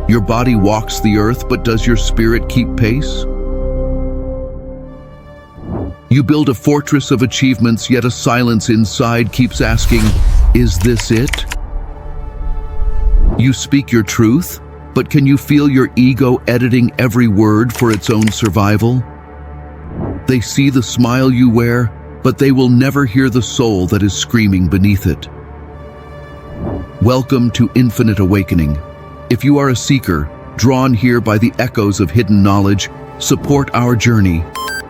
Your body walks the earth, but does your spirit keep pace? You build a fortress of achievements, yet a silence inside keeps asking, is this it? You speak your truth, but can you feel your ego editing every word for its own survival? They see the smile you wear, but they will never hear the soul that is screaming beneath it. Welcome to Infinite Awakening. If you are a seeker, drawn here by the echoes of hidden knowledge, support our journey.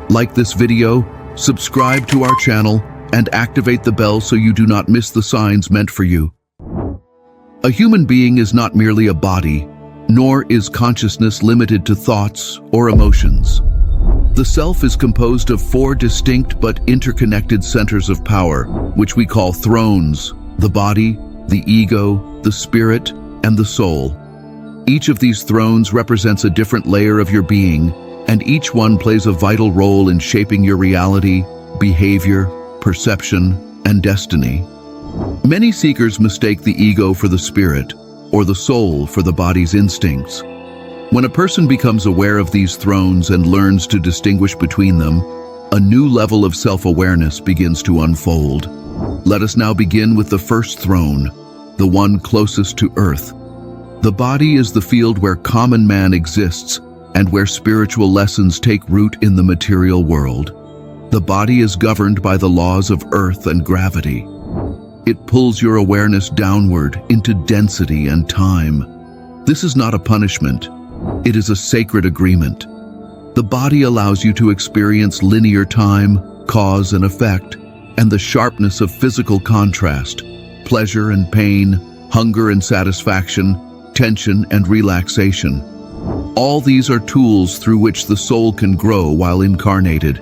Like this video, subscribe to our channel, and activate the bell so you do not miss the signs meant for you. A human being is not merely a body, nor is consciousness limited to thoughts or emotions. The self is composed of 4 distinct but interconnected centers of power, which we call thrones: the body, the ego, the spirit, and the soul. Each of these thrones represents a different layer of your being, and each one plays a vital role in shaping your reality, behavior, perception, and destiny. Many seekers mistake the ego for the spirit, or the soul for the body's instincts. When a person becomes aware of these thrones and learns to distinguish between them, a new level of self-awareness begins to unfold. Let us now begin with the first throne, the one closest to earth. The body is the field where common man exists and where spiritual lessons take root in the material world. The body is governed by the laws of earth and gravity. It pulls your awareness downward into density and time. This is not a punishment. It is a sacred agreement. The body allows you to experience linear time, cause and effect, and the sharpness of physical contrast, pleasure and pain, hunger and satisfaction, tension and relaxation. All these are tools through which the soul can grow while incarnated.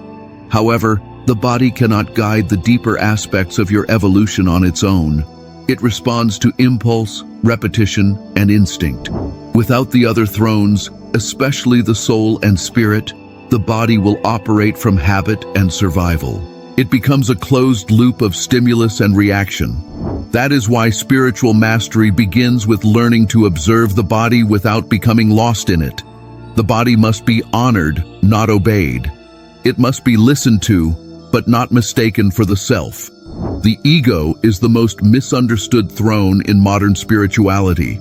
However, the body cannot guide the deeper aspects of your evolution on its own. It responds to impulse, repetition, and instinct. Without the other thrones, especially the soul and spirit, the body will operate from habit and survival. It becomes a closed loop of stimulus and reaction. That is why spiritual mastery begins with learning to observe the body without becoming lost in it. The body must be honored, not obeyed. It must be listened to, but not mistaken for the self. The ego is the most misunderstood throne in modern spirituality.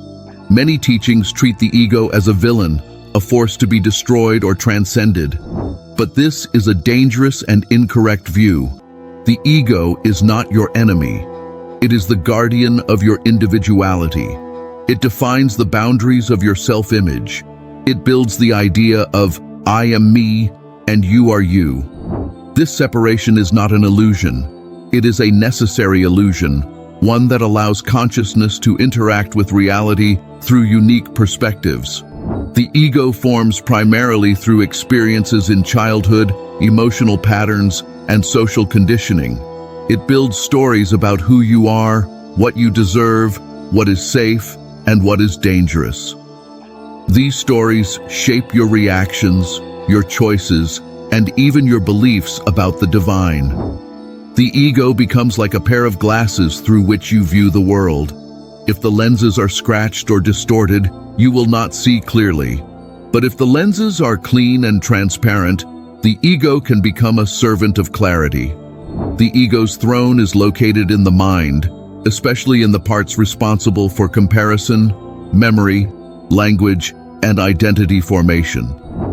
Many teachings treat the ego as a villain, a force to be destroyed or transcended. But this is a dangerous and incorrect view. The ego is not your enemy. It is the guardian of your individuality. It defines the boundaries of your self-image. It builds the idea of I am me and you are you. This separation is not an illusion. It is a necessary illusion, one that allows consciousness to interact with reality through unique perspectives. The ego forms primarily through experiences in childhood, emotional patterns, and social conditioning. It builds stories about who you are, what you deserve, what is safe, and what is dangerous. These stories shape your reactions, your choices, and even your beliefs about the divine. The ego becomes like a pair of glasses through which you view the world. If the lenses are scratched or distorted, you will not see clearly. But if the lenses are clean and transparent, the ego can become a servant of clarity. The ego's throne is located in the mind, especially in the parts responsible for comparison, memory, language, and identity formation.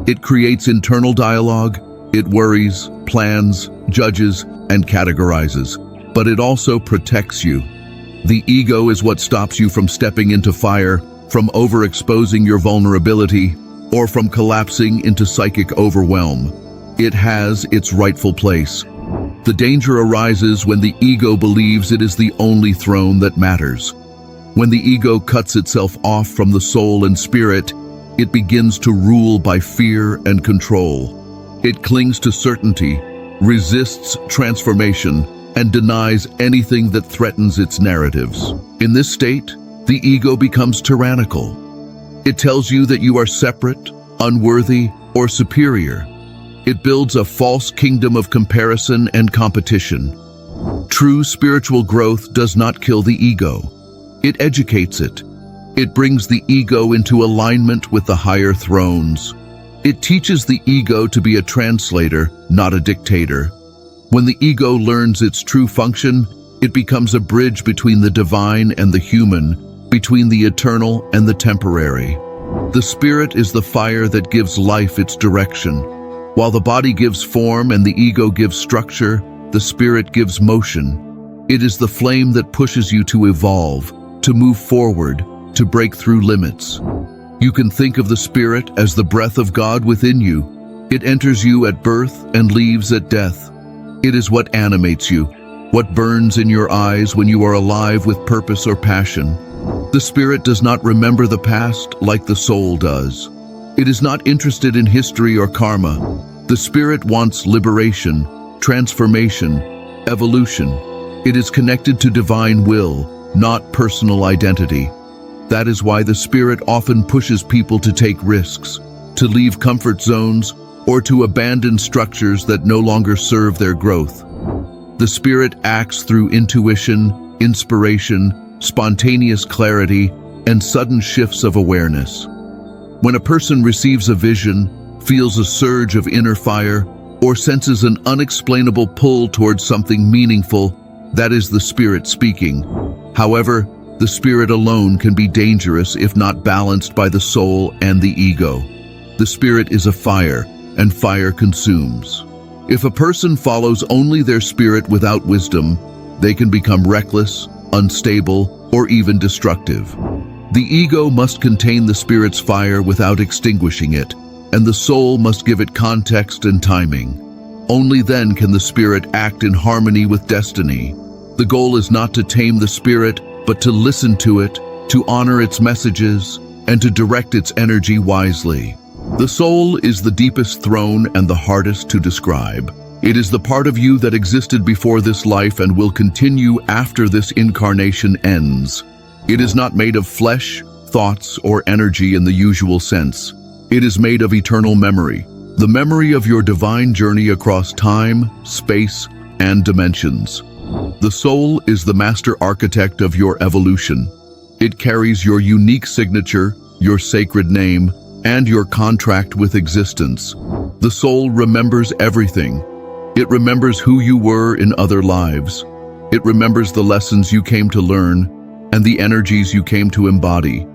It creates internal dialogue, it worries, plans, judges, and categorizes, but it also protects you. The ego is what stops you from stepping into fire, from overexposing your vulnerability, or from collapsing into psychic overwhelm. It has its rightful place. The danger arises when the ego believes it is the only throne that matters. When the ego cuts itself off from the soul and spirit, it begins to rule by fear and control. It clings to certainty, resists transformation, and denies anything that threatens its narratives. In this state, the ego becomes tyrannical. It tells you that you are separate, unworthy, or superior. It builds a false kingdom of comparison and competition. True spiritual growth does not kill the ego. It educates it. It brings the ego into alignment with the higher thrones. It teaches the ego to be a translator, not a dictator. When the ego learns its true function, it becomes a bridge between the divine and the human, between the eternal and the temporary. The spirit is the fire that gives life its direction. While the body gives form and the ego gives structure, the spirit gives motion. It is the flame that pushes you to evolve, to move forward, to break through limits. You can think of the spirit as the breath of God within you. It enters you at birth and leaves at death. It is what animates you, what burns in your eyes when you are alive with purpose or passion. The spirit does not remember the past like the soul does. It is not interested in history or karma. The spirit wants liberation, transformation, evolution. It is connected to divine will, not personal identity. That is why the spirit often pushes people to take risks, to leave comfort zones, or to abandon structures that no longer serve their growth. The spirit acts through intuition, inspiration, spontaneous clarity, and sudden shifts of awareness. When a person receives a vision, feels a surge of inner fire, or senses an unexplainable pull towards something meaningful, that is the spirit speaking. However, the spirit alone can be dangerous if not balanced by the soul and the ego. The spirit is a fire, and fire consumes. If a person follows only their spirit without wisdom, they can become reckless, unstable, or even destructive. The ego must contain the spirit's fire without extinguishing it, and the soul must give it context and timing. Only then can the spirit act in harmony with destiny. The goal is not to tame the spirit, but to listen to it, to honor its messages, and to direct its energy wisely. The soul is the deepest throne and the hardest to describe. It is the part of you that existed before this life and will continue after this incarnation ends. It is not made of flesh, thoughts, or energy in the usual sense. It is made of eternal memory, the memory of your divine journey across time, space, and dimensions. The soul is the master architect of your evolution. It carries your unique signature, your sacred name, and your contract with existence. The soul remembers everything. It remembers who you were in other lives. It remembers the lessons you came to learn and the energies you came to embody.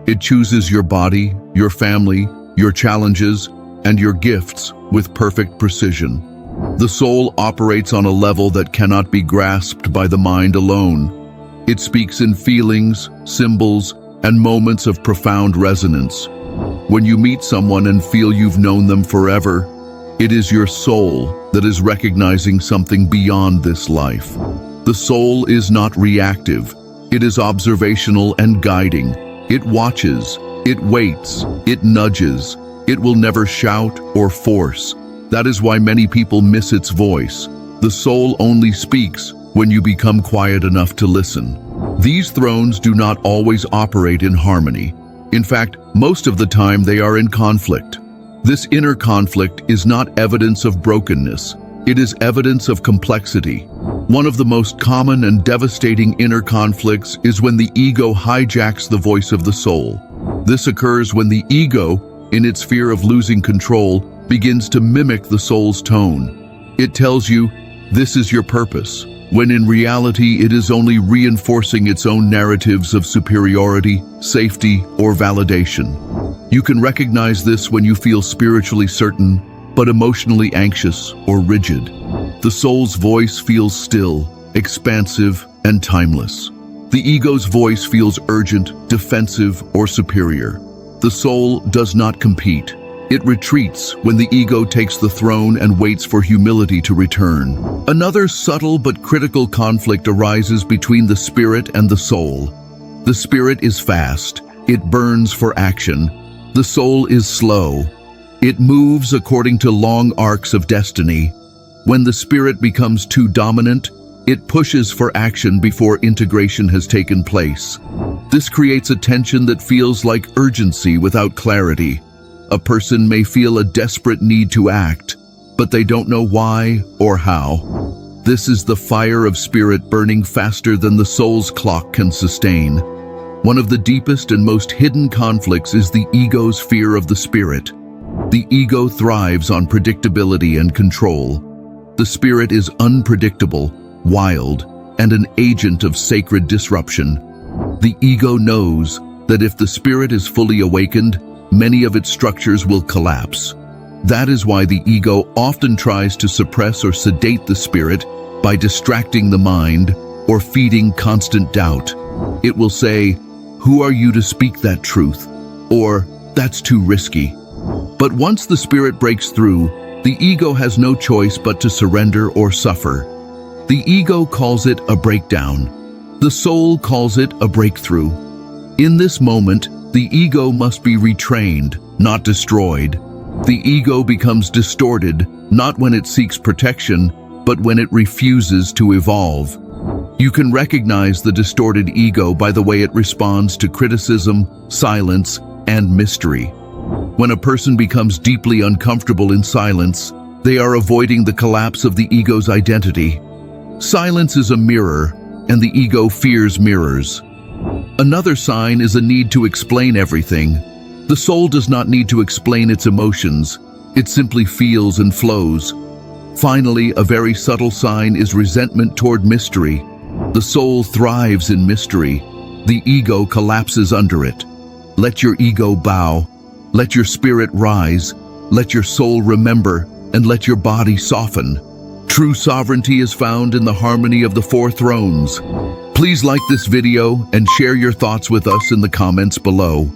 It chooses your body, your family, your challenges, and your gifts with perfect precision. The soul operates on a level that cannot be grasped by the mind alone. It speaks in feelings, symbols, and moments of profound resonance. When you meet someone and feel you've known them forever, it is your soul that is recognizing something beyond this life. The soul is not reactive. It is observational and guiding. It watches, it waits, it nudges. It will never shout or force. That is why many people miss its voice. The soul only speaks when you become quiet enough to listen. These thrones do not always operate in harmony. In fact, most of the time they are in conflict. This inner conflict is not evidence of brokenness. It is evidence of complexity. One of the most common and devastating inner conflicts is when the ego hijacks the voice of the soul. This occurs when the ego, in its fear of losing control, begins to mimic the soul's tone. It tells you, this is your purpose, when in reality it is only reinforcing its own narratives of superiority, safety, or validation. You can recognize this when you feel spiritually certain, but emotionally anxious or rigid. The soul's voice feels still, expansive, and timeless. The ego's voice feels urgent, defensive, or superior. The soul does not compete. It retreats when the ego takes the throne and waits for humility to return. Another subtle but critical conflict arises between the spirit and the soul. The spirit is fast. It burns for action. The soul is slow. It moves according to long arcs of destiny. When the spirit becomes too dominant, it pushes for action before integration has taken place. This creates a tension that feels like urgency without clarity. A person may feel a desperate need to act, but they don't know why or how. This is the fire of spirit burning faster than the soul's clock can sustain. One of the deepest and most hidden conflicts is the ego's fear of the spirit. The ego thrives on predictability and control. The spirit is unpredictable, wild, and an agent of sacred disruption. The ego knows that if the spirit is fully awakened, many of its structures will collapse. That is why the ego often tries to suppress or sedate the spirit by distracting the mind or feeding constant doubt. It will say, "Who are you to speak that truth?" or "That's too risky." But once the spirit breaks through, the ego has no choice but to surrender or suffer. The ego calls it a breakdown. The soul calls it a breakthrough. In this moment, the ego must be retrained, not destroyed. The ego becomes distorted, not when it seeks protection, but when it refuses to evolve. You can recognize the distorted ego by the way it responds to criticism, silence, and mystery. When a person becomes deeply uncomfortable in silence, they are avoiding the collapse of the ego's identity. Silence is a mirror, and the ego fears mirrors. Another sign is a need to explain everything. The soul does not need to explain its emotions. It simply feels and flows. Finally, a very subtle sign is resentment toward mystery. The soul thrives in mystery. The ego collapses under it. Let your ego bow. Let your spirit rise. Let your soul remember, and let your body soften. True sovereignty is found in the harmony of the four thrones. Please like this video and share your thoughts with us in the comments below.